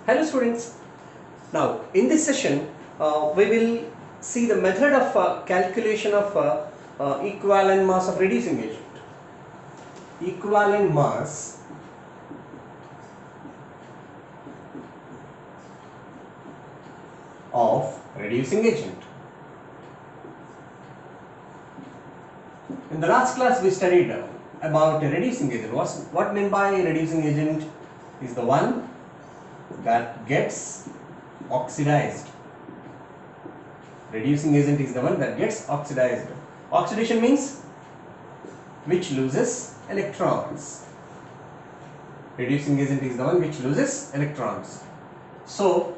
Hello students. Now in this session we will see the method of calculation of equivalent mass of reducing agent. Equivalent mass of reducing agent. In the last class we studied about a reducing agent. What meant by reducing agent is the one that gets oxidized. Reducing agent is the one that gets oxidized. Oxidation means which loses electrons. Reducing agent is the one which loses electrons. So,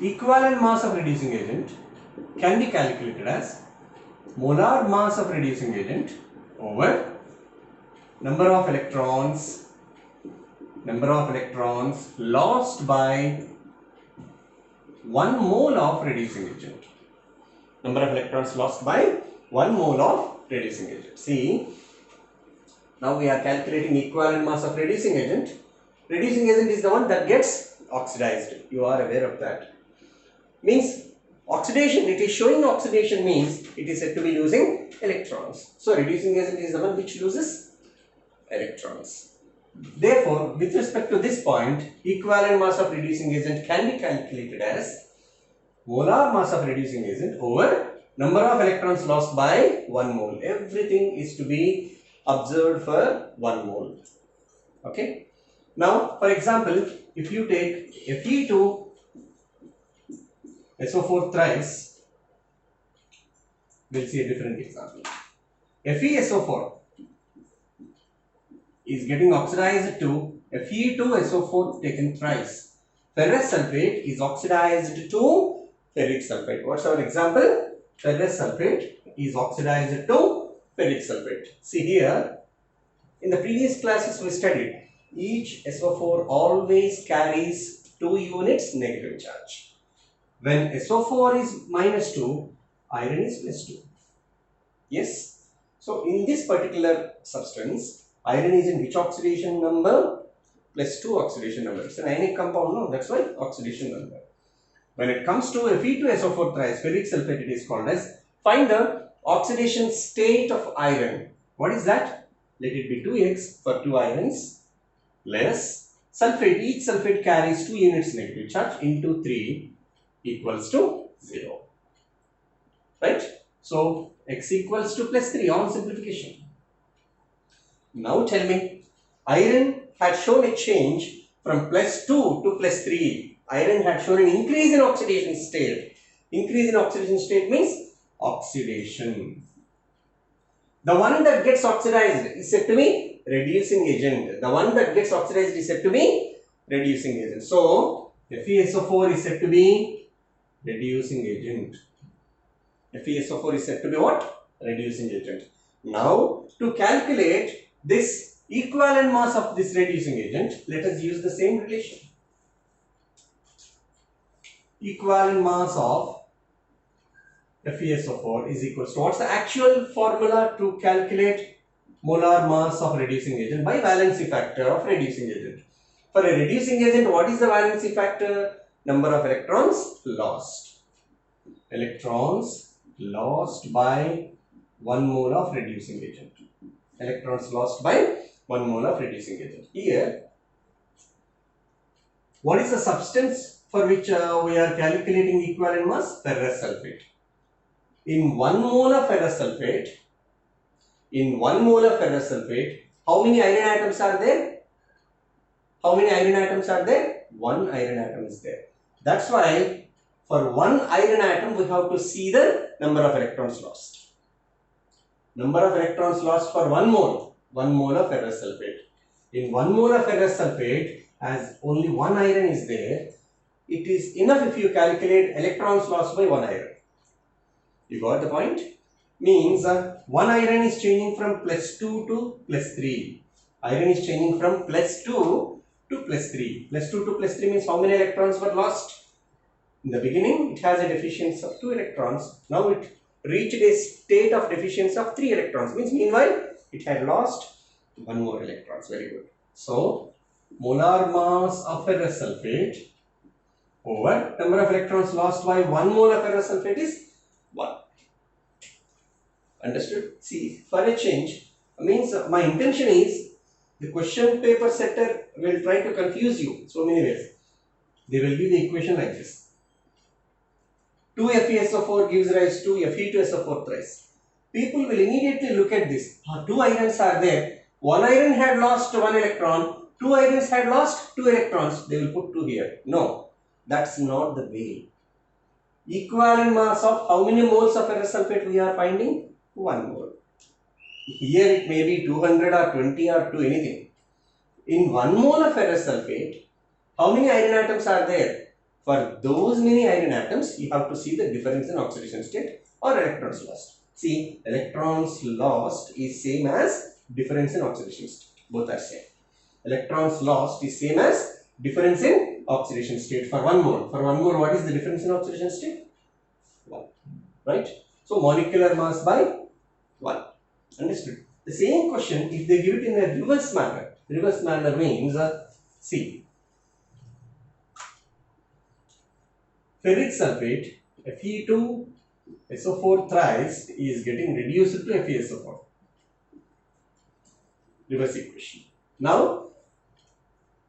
equivalent mass of reducing agent can be calculated as molar mass of reducing agent over number of electrons lost by 1 mole of reducing agent. Number of electrons lost by 1 mole of reducing agent. See, now we are calculating equivalent mass of reducing agent. Reducing agent is the one that gets oxidized. You are aware of that. Means oxidation, it is showing oxidation means it is said to be losing electrons. So reducing agent is the one which loses electrons. Therefore, with respect to this point, equivalent mass of reducing agent can be calculated as molar mass of reducing agent over number of electrons lost by 1 mole. Everything is to be observed for 1 mole. Okay. Now, for example, if you take Fe2SO4 thrice, we'll see a different example. FeSO4 is getting oxidized to Fe2SO4 taken thrice. Ferrous sulfate is oxidized to ferric sulfate. What's our example? Ferrous sulfate is oxidized to ferric sulfate. See here, in the previous classes we studied, each SO4 always carries 2 units negative charge. When SO4 is minus 2, iron is plus 2. Yes. So in this particular substance, iron is in which oxidation number? Plus 2 oxidation number. It's an ionic compound, no? That's why oxidation number. When it comes to Fe2SO4 thrice, ferric sulfate, it is called as, find the oxidation state of iron. What is that? Let it be 2x for 2 irons less sulfate. Each sulfate carries 2 units negative charge into 3 equals to 0. Right? So, x equals to plus 3 on simplification. Now tell me, iron had shown a change from plus 2 to plus 3. Iron had shown an increase in oxidation state. Increase in oxidation state means oxidation. The one that gets oxidized is said to be reducing agent. The one that gets oxidized is said to be reducing agent. So, FeSO4 is said to be reducing agent. FeSO4 is said to be what? Reducing agent. Now, to calculate this equivalent mass of this reducing agent, let us use the same relation. Equivalent mass of FeSO4 is equals to, what's the actual formula to calculate molar mass of reducing agent? By valency factor of reducing agent. For a reducing agent, what is the valency factor? Number of electrons lost. Electrons lost by 1 mole of reducing agent. Electrons lost by 1 mole of reducing agent. Here, what is the substance for which we are calculating equivalent mass? Ferrous sulfate. In 1 mole of ferrous sulfate, how many iron atoms are there? How many iron atoms are there? 1 iron atom is there. That's why for 1 iron atom we have to see the number of electrons lost. Number of electrons lost for 1 mole of ferrous sulfate. In 1 mole of ferrous sulfate, as only 1 iron is there, it is enough if you calculate electrons lost by 1 iron. You got the point? Means 1 iron is changing from plus 2 to plus 3. Iron is changing from plus 2 to plus 3. Plus 2 to plus 3 means how many electrons were lost? In the beginning, it has a deficiency of 2 electrons. Now it reached a state of deficiency of 3 electrons. Means meanwhile, it had lost 1 more electrons. Very good. So, molar mass of ferrous sulfate over number of electrons lost by 1 mole of ferrous sulfate is 1. Understood? See, for a change, means my intention is the question paper setter will try to confuse you so many ways. They will give the equation like this. 2 FeSO4 gives rise to Fe2SO4 thrice. People will immediately look at this. Two irons are there. One iron had lost 1 electron. Two irons had lost 2 electrons. They will put 2 here. No, that's not the way. Equivalent mass of how many moles of ferrous sulfate we are finding? 1 mole. Here it may be 200 or 20 or 2 anything. In 1 mole of ferrous sulfate, how many iron atoms are there? For those many iron atoms, you have to see the difference in oxidation state or electrons lost. See, electrons lost is same as difference in oxidation state. Both are same. Electrons lost is same as difference in oxidation state for 1 mole. For 1 mole, what is the difference in oxidation state? 1. Right? So, molecular mass by 1. Understood? The same question, if they give it in a reverse manner. Reverse manner means, see, ferric sulfate, Fe2SO4 thrice is getting reduced to FeSO4. Reverse equation. Now,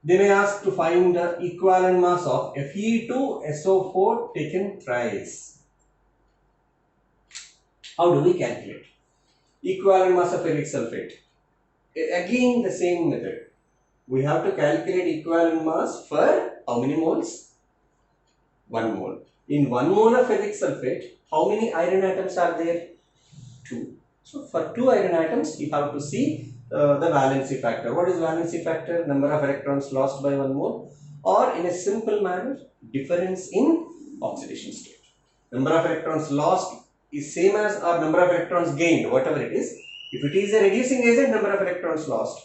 they may ask to find the equivalent mass of Fe2SO4 taken thrice. How do we calculate? Equivalent mass of ferric sulfate. Again the same method. We have to calculate equivalent mass for how many moles? 1 mole. In 1 mole of ferric sulfate, how many iron atoms are there? 2. So for 2 iron atoms, you have to see the valency factor. What is valency factor? Number of electrons lost by 1 mole, or in a simple manner, difference in oxidation state. Number of electrons lost is same as or number of electrons gained, whatever it is. If it is a reducing agent, number of electrons lost.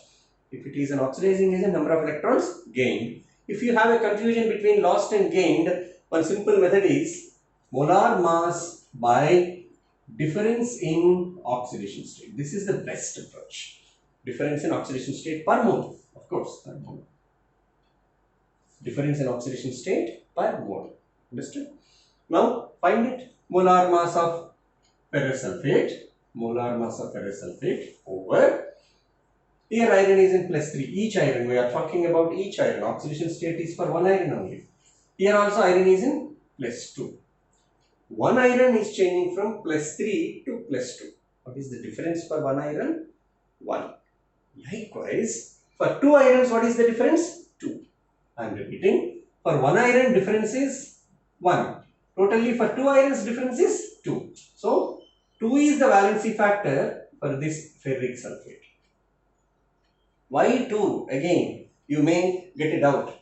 If it is an oxidizing agent, number of electrons gained. If you have a confusion between lost and gained, one simple method is molar mass by difference in oxidation state. This is the best approach. Difference in oxidation state per mole, of course, per mole. Difference in oxidation state per mole. Understood? Now find it. Molar mass of ferrous sulfate. Molar mass of ferrous sulfate over. Here iron is in +3. Each iron, we are talking about each iron. Oxidation state is for 1 iron only. Here also iron is in +2. 1 iron is changing from +3 to +2. What is the difference for 1 iron? 1. Likewise, for 2 irons, what is the difference? 2. I am repeating. For 1 iron, difference is 1. Totally for 2 irons, difference is 2. So, 2 is the valency factor for this ferric sulfate. Why 2? Again, you may get a doubt.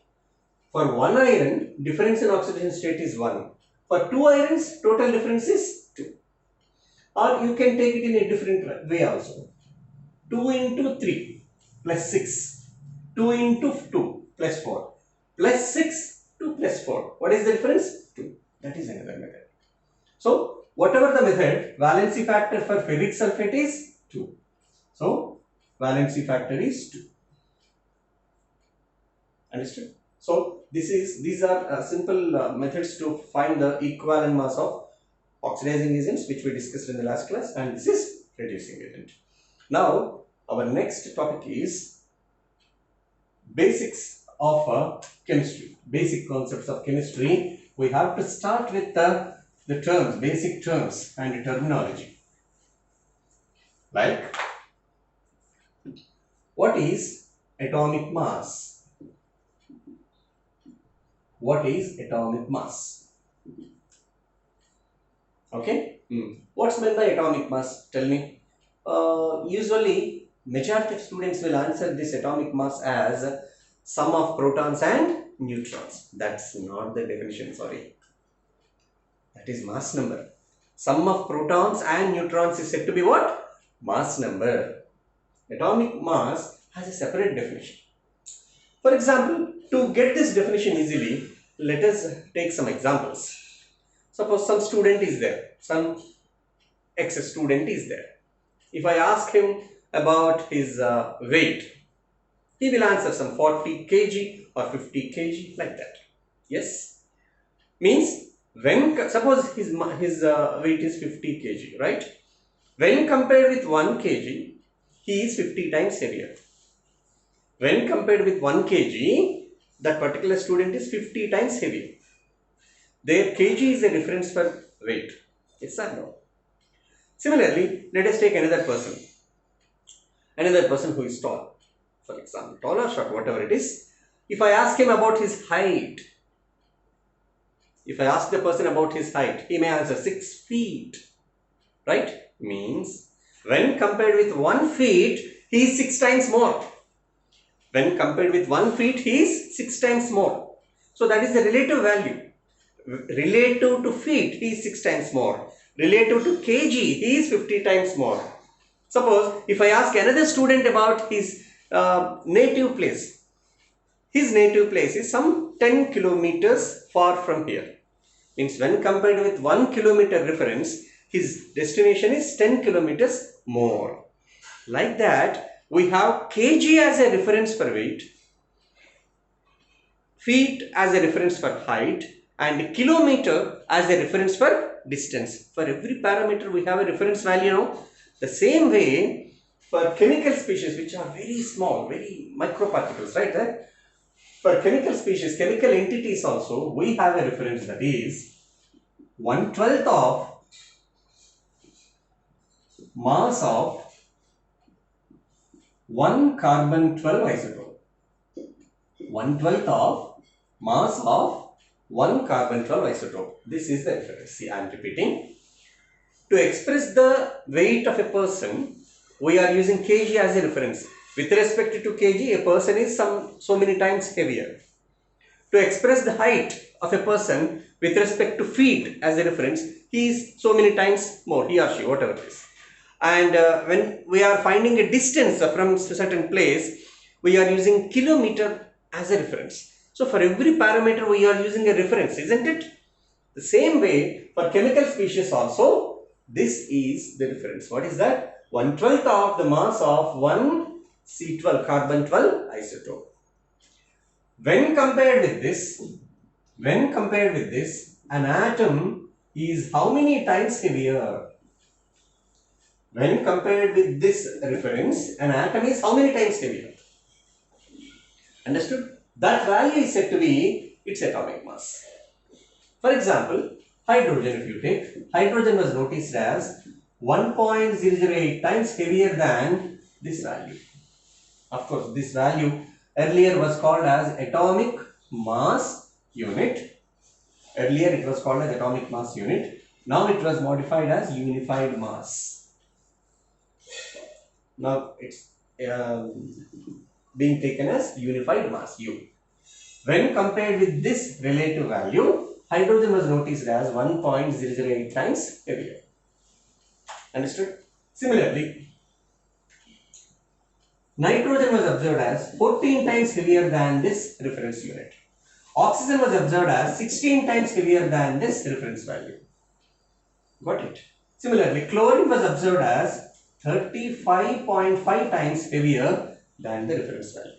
For 1 iron, difference in oxidation state is 1. For 2 irons, total difference is 2. Or you can take it in a different way also. 2 into 3 plus 6. 2 into 2 plus 4. Plus 6 to plus 4. What is the difference? 2. That is another method. So, whatever the method, valency factor for ferric sulfate is 2. So, valency factor is 2. Understood? So, these are simple methods to find the equivalent mass of oxidizing agents, which we discussed in the last class, and this is reducing agent. Now, our next topic is basics of chemistry, basic concepts of chemistry. We have to start with the terms, basic terms and terminology. Like, what is atomic mass? What is atomic mass? Okay. What's meant by atomic mass? Tell me. Usually, majority of students will answer this atomic mass as sum of protons and neutrons. That's not the definition, sorry. That is mass number. Sum of protons and neutrons is said to be what? Mass number. Atomic mass has a separate definition. For example, to get this definition easily, let us take some examples. Suppose some student is there, some ex-student is there. If I ask him about his weight, He will answer some 40 kg or 50 kg like that. Yes. Means when suppose his weight is 50 kg, right? When compared with 1 kg, he is 50 times heavier. When compared with 1 kg, that particular student is 50 times heavier. Their kg is a reference for weight. Yes or no? Similarly, let us take another person. Another person who is tall. For example, tall or short, whatever it is. If I ask him about his height, if I ask the person about his height, he may answer 6 feet. Right? Means when compared with 1 feet, he is 6 times more. When compared with 1 feet, he is 6 times more. So that is the relative value. Relative to feet, he is 6 times more. Relative to kg, he is 50 times more. Suppose if I ask another student about his native place, his native place is some 10 kilometers far from here. Means when compared with 1 kilometer reference, his destination is 10 kilometers more. Like that, we have kg as a reference for weight, feet as a reference for height, and kilometer as a reference for distance. For every parameter, we have a reference value now. The same way, for chemical species which are very small, very microparticles, right? For chemical species, chemical entities also, we have a reference that is 1/12 of mass of 1 carbon 12 isotope. 1/12 of mass of 1 carbon 12 isotope. This is the reference. See, I am repeating. To express the weight of a person, we are using kg as a reference. With respect to kg, a person is so many times heavier. To express the height of a person with respect to feet as a reference, he is so many times more, he or she, whatever it is. And when we are finding a distance from a certain place, we are using kilometer as a reference. So for every parameter, we are using a reference, isn't it? The same way for chemical species also, this is the reference. What is that? 1/12 of the mass of 1 C12 carbon 12 isotope. When compared with this, an atom is how many times heavier? When compared with this reference, an atom is how many times heavier? Understood? That value is said to be its atomic mass. For example, hydrogen, if you take, hydrogen was noticed as 1.008 times heavier than this value. Of course, this value earlier was called as atomic mass unit. Earlier it was called as atomic mass unit. Now it was modified as unified mass. Now it's being taken as unified mass U. When compared with this relative value, hydrogen was noticed as 1.008 times heavier. Understood? Similarly, nitrogen was observed as 14 times heavier than this reference unit. Oxygen was observed as 16 times heavier than this reference value. Got it? Similarly, chlorine was observed as 35.5 times heavier than the reference value.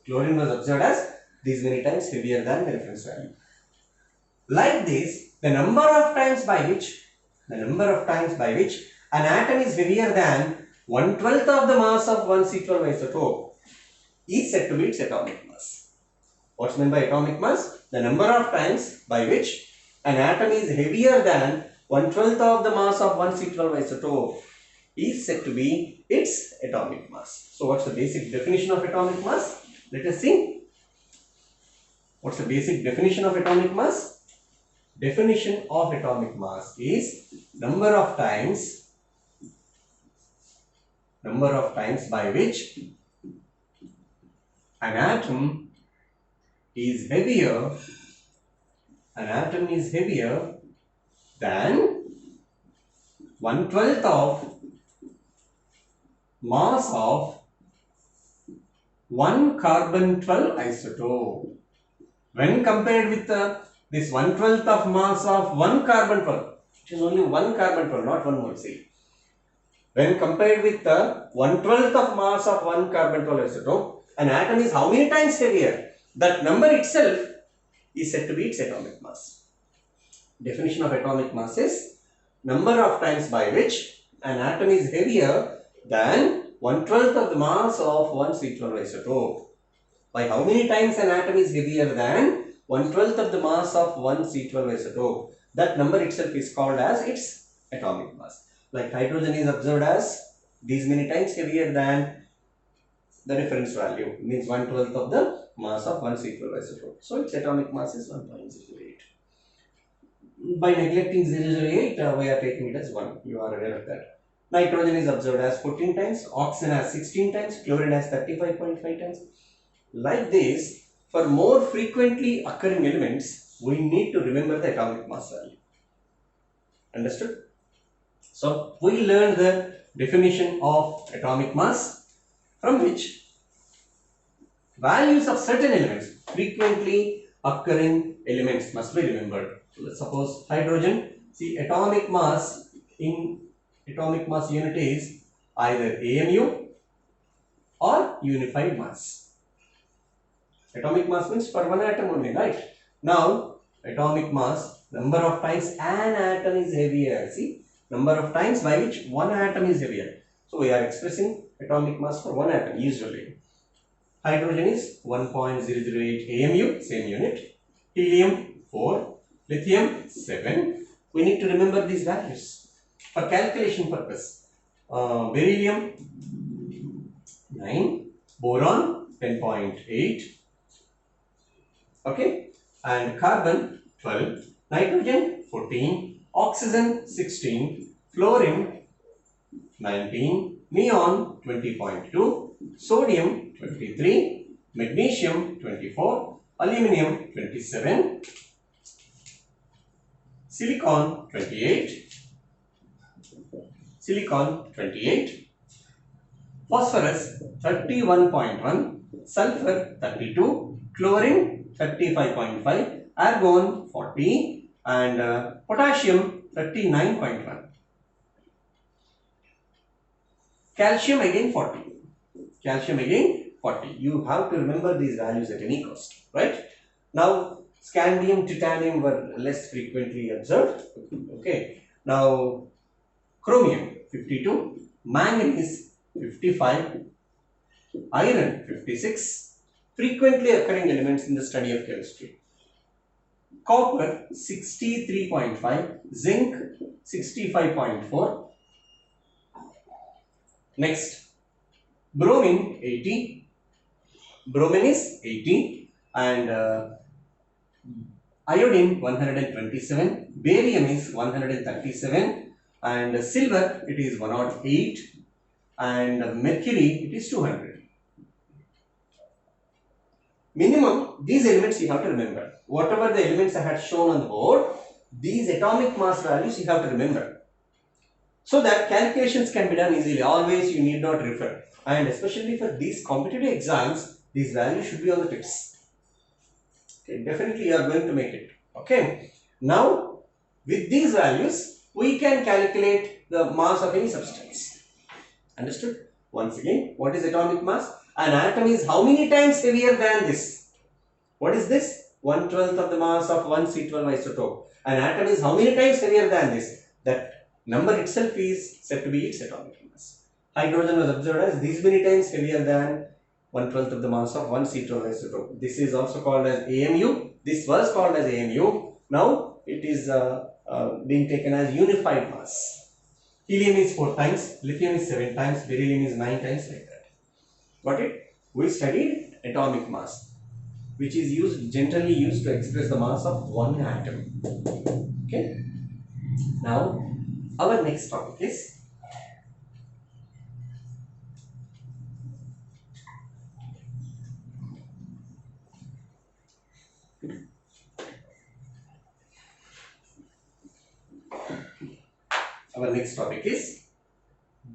Chlorine was observed as these many times heavier than the reference value. Like this, the number of times by which an atom is heavier than 1/12 of the mass of 1 C12 isotope is said to be its atomic mass. What's meant by atomic mass? The number of times by which an atom is heavier than 1/12 of the mass of 1 C12 isotope is said to be its atomic mass. So what's the basic definition of atomic mass? Let us see. What's the basic definition of atomic mass? Definition of atomic mass is number of times by which an atom is heavier than 1/12 of mass of 1 carbon 12 isotope. When compared with this 1/12 of mass of 1 carbon 12, it is only 1 carbon 12, not 1 mole. See, when compared with the 1/12 of mass of 1 carbon 12 isotope, an atom is how many times heavier, that number itself is said to be its atomic mass. Definition of atomic mass is number of times by which an atom is heavier than 1/12 of the mass of one C12 isotope. By how many times an atom is heavier than 1/12 of the mass of one C12 isotope, that number itself is called as its atomic mass. Like hydrogen is observed as these many times heavier than the reference value, means 1/12 of the mass of one C12 isotope. So its atomic mass is 1.08. By neglecting 008, we are taking it as 1. You are aware of that. Nitrogen is observed as 14 times, oxygen as 16 times, chlorine as 35.5 times. Like this, for more frequently occurring elements, we need to remember the atomic mass value. Understood? So, we learned the definition of atomic mass, from which values of certain elements, frequently occurring elements, must be remembered. So, let's suppose hydrogen. See, atomic mass in atomic mass unit is either AMU or unified mass. Atomic mass means for one atom only, right? Now, atomic mass, number of times an atom is heavier. See, number of times by which one atom is heavier. So, we are expressing atomic mass for one atom usually. Hydrogen is 1.008 AMU, same unit. Helium 4, lithium 7. We need to remember these values for calculation purpose. Beryllium 9, boron 10.8. Okay, and carbon 12, nitrogen 14, oxygen 16, fluorine 19, neon 20.2, sodium 23, magnesium 24, aluminum 27, silicon 28, phosphorus 31.1, sulfur 32, chlorine 35.5, argon 40, and potassium 39.1. Calcium again 40. You have to remember these values at any cost, right? Now, scandium, titanium were less frequently observed. Okay. Now, chromium 52, manganese 55, iron 56. Frequently occurring elements in the study of chemistry. Copper 63.5, zinc 65.4. Next, bromine 80. Bromine is 80, and iodine 127. Barium is 137, and silver it is 108, and mercury it is 200. Minimum, these elements you have to remember. Whatever the elements I had shown on the board, these atomic mass values you have to remember. So that calculations can be done easily. Always you need not refer. And especially for these competitive exams, these values should be on the tips. Okay, definitely you are going to make it. Okay. Now, with these values, we can calculate the mass of any substance. Understood? Once again, what is atomic mass? An atom is how many times heavier than this? What is this? 1/12 of the mass of one C12 isotope. An atom is how many times heavier than this? That number itself is said to be its atomic mass. Hydrogen was observed as these many times heavier than 1/12 of the mass of one C12 isotope. This is also called as AMU. This was called as AMU. Now it is being taken as unified mass. Helium is 4 times, lithium is 7 times, beryllium is 9 times, like that. Got it? We studied atomic mass, which is generally used to express the mass of one atom. Okay. Now, our next topic is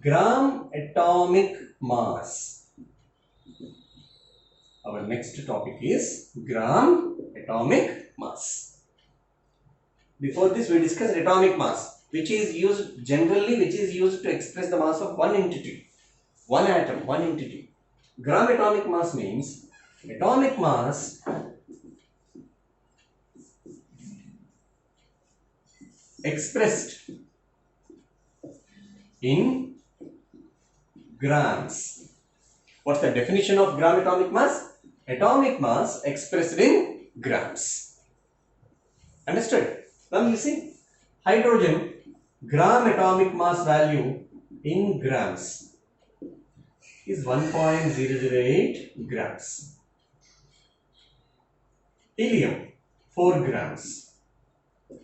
gram atomic mass. Our next topic is gram atomic mass. Before this, we discussed atomic mass, which is used to express the mass of one entity, one atom, one entity. Gram atomic mass means atomic mass expressed in grams. What's the definition of gram atomic mass? Atomic mass expressed in grams. Understood? Now you see, hydrogen gram atomic mass value in grams is 1.008 grams. Helium 4 grams.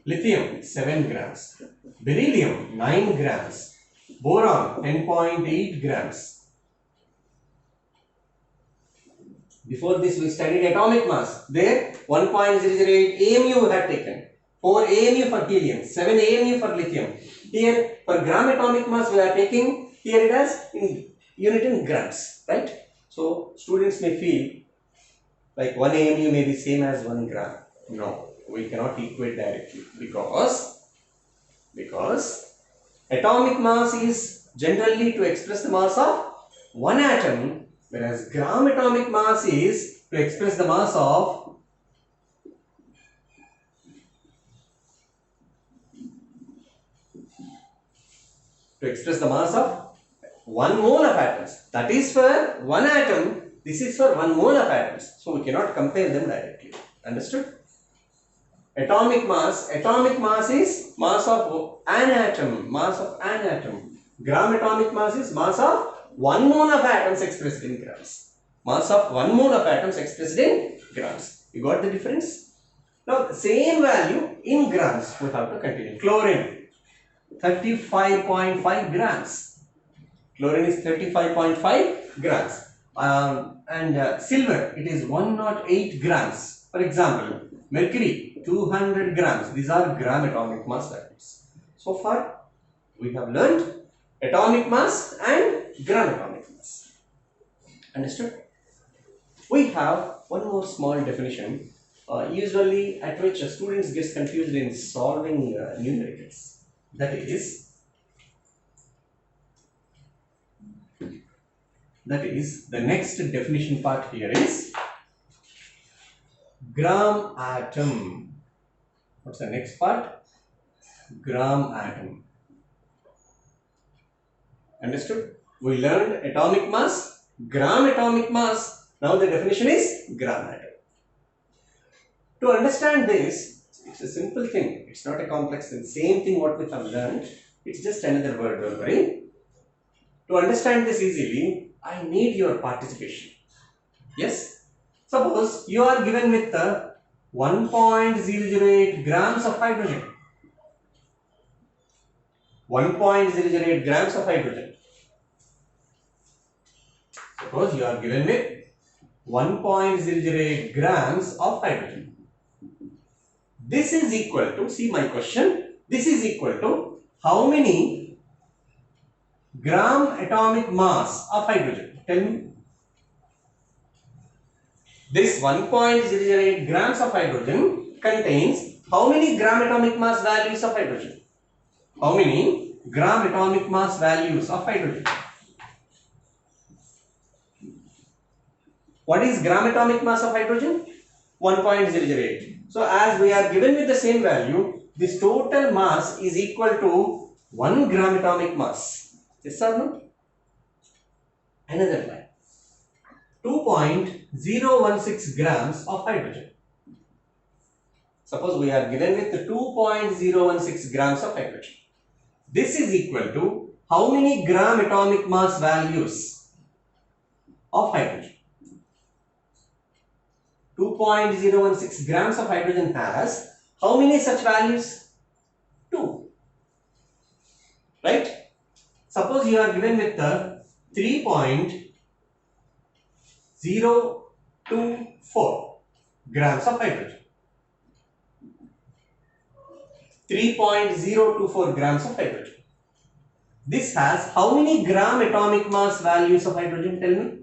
Lithium 7 grams. Beryllium 9 grams. Boron 10.8 grams. Before this we studied atomic mass. There 1.008 AMU we had taken. 4 AMU for helium, 7 AMU for lithium. Here for gram atomic mass we are taking, here it has in unit in grams, right? So students may feel like 1 AMU may be same as 1 gram. No, we cannot equate directly because atomic mass is generally to express the mass of one atom, whereas gram atomic mass is to express the mass of one mole of atoms. That is for one atom. This is for 1 mole of atoms. So we cannot compare them directly. Understood? Atomic mass is mass of an atom. Gram atomic mass is mass of 1 mole of atoms expressed in grams. Mass of 1 mole of atoms expressed in grams. You got the difference? Now the same value in grams we have to continue. Chlorine 35.5 grams. Chlorine is 35.5 grams. And silver, it is 108 grams. For example, mercury 200 grams. These are gram atomic mass values. So far we have learned atomic mass and gram atomic mass. Understood? We have one more small definition usually at which students get confused in solving numericals. That is the next definition part here is gram atom. What's the next part? Gram atom. Understood? We learned atomic mass, gram atomic mass. Now the definition is gram atom. To understand this, it's a simple thing. It's not a complex thing. Same thing what we have learned. It's just another word, don't worry. To understand this easily, I need your participation. Yes? Suppose you are given with 1.008 grams of hydrogen. 1.008 grams of hydrogen. Suppose you are given with 1.008 grams of hydrogen. This is equal to, see my question, this is equal to how many gram atomic mass of hydrogen? Tell me. This 1.008 grams of hydrogen contains how many gram atomic mass values of hydrogen? How many gram atomic mass values of hydrogen? What is gram atomic mass of hydrogen? 1.008. So as we are given with the same value, this total mass is equal to 1 gram atomic mass. Yes or no? Another line. 2.016 grams of hydrogen. Suppose we are given with 2.016 grams of hydrogen. This is equal to how many gram atomic mass values of hydrogen? 2.016 grams of hydrogen has how many such values? 2. Right? Suppose you are given with 3.024 grams of hydrogen. 3.024 grams of hydrogen. This has how many gram atomic mass values of hydrogen? Tell me.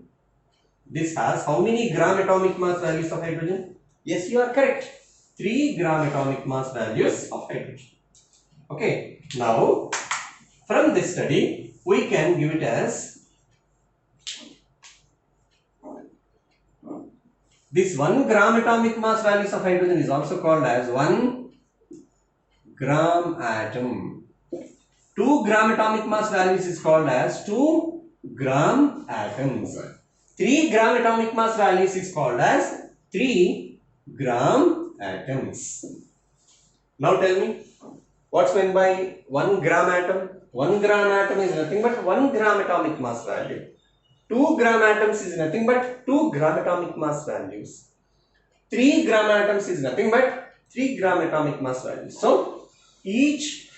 This has how many gram atomic mass values of hydrogen? Yes, you are correct. 3 gram atomic mass values of hydrogen. Okay. Now, from this study, we can give it as This 1 gram atomic mass values of hydrogen is also called as 1 gram atom. 2 gram atomic mass values is called as 2 gram atoms. 3 gram atomic mass values is called as 3 gram atoms. Now tell me, what's meant by 1 gram atom? 1 gram atom is nothing but 1 gram atomic mass value. 2 gram atoms is nothing but 2 gram atomic mass values. 3 gram atoms is nothing but 3 gram atomic mass values. So, each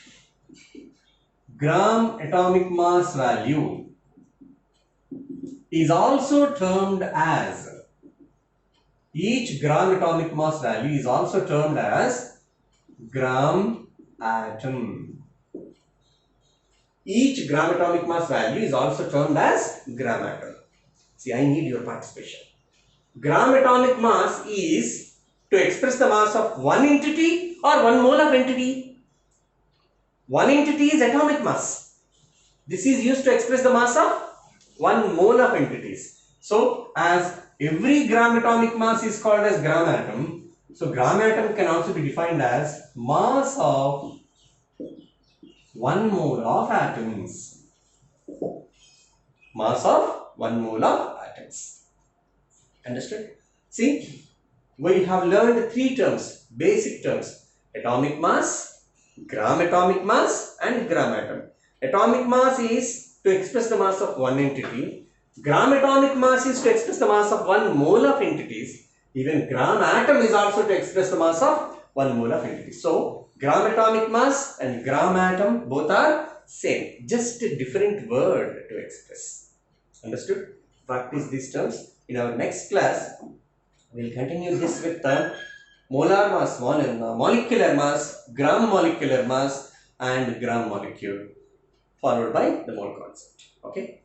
gram atomic mass value is also termed as gram atom. Each gram atomic mass value is also termed as gram atom. See, I need your participation. Gram atomic mass is to express the mass of one entity or one mole of entity. One entity is atomic mass. This is used to express the mass of one mole of entities. So, as every gram atomic mass is called as gram atom, so gram atom can also be defined as mass of 1 mole of atoms. Mass of 1 mole of atoms. Understood? See, we have learned 3 terms, basic terms: atomic mass, gram atomic mass and gram atom. Atomic mass is to express the mass of one entity. Gram atomic mass is to express the mass of 1 mole of entities. Even gram atom is also to express the mass of 1 mole of entities. So, gram atomic mass and gram atom both are same, just a different word to express. Understood? Practice these terms. In our next class, we will continue this with the molar mass, molecular mass, gram molecular mass and gram molecule, followed by the mole concept. Okay.